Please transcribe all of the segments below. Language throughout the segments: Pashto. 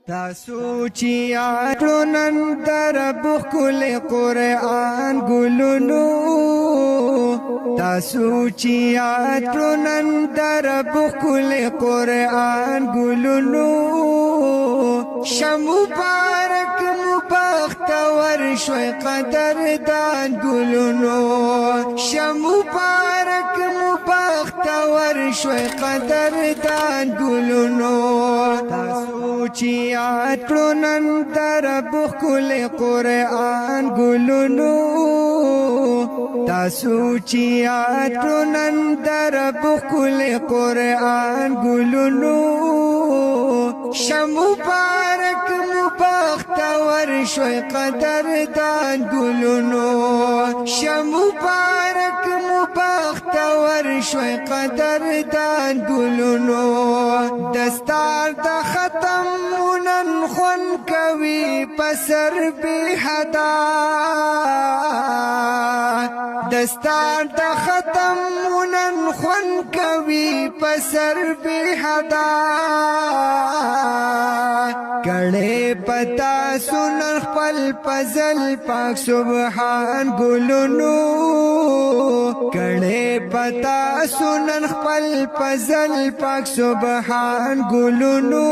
تاسو چې یادو نن در بخل قرآن ګلونو تاسو چې یادو نن در بخل قرآن ګلونو شمو بارک مبختور شوي قدردان ګلونو شمو بارک مبختور شوي قدردان ګلونو تاسو چې یادو نن در بخل قرآن ګلونو تاسو چې یادو نن در بخل قرآن ګلونو شمو بارک مبختور شوي قدردان ګلونو شمو بارک مبختور شوي قدردان ګلونو دستار د ختم نن خون کوي پسر به حدا دستار د ختم نن خون کوي پسر به حدا کړه پتا سنن خپل پزل پاک سبحان ګلونو کړه پتا سنن خپل پزل پاک سبحان ګلونو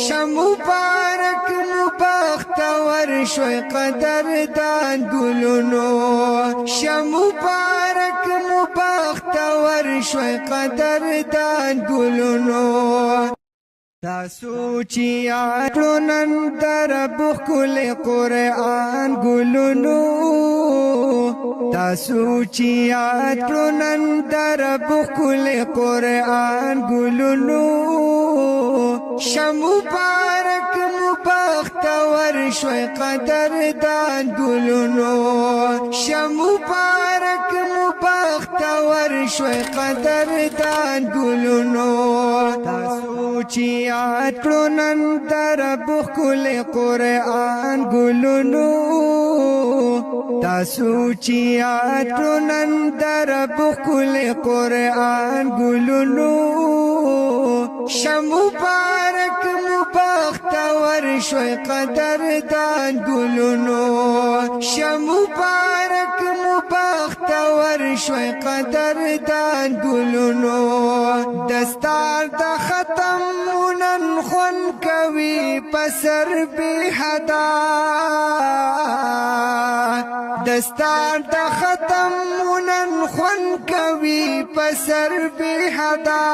شمو بارک مبختور شوي قدردان ګلونو شمو بارک مبختور شوي قدردان ګلونو تاسو چې یادو نن در بخل قرآن ګلونو تاسو چې یادو نن در بخل قرآن ګلونو شمو بارک مبختور شوي قدردان ګلونو شمو بارک مبختور شوي قدردان ګلونو تاسو چې یادو نن در بخل قرآن ګلونو تاسو چې یادو نن در بخل قرآن ګلونو شمو بارک مبختور شوي قدردان ګلونو شمو بارک مبختور شوي قدردان ګلونو دستار د ختم نن خون کوي پسر به حدا دستار د ختم نن خون کوي پسر به حدا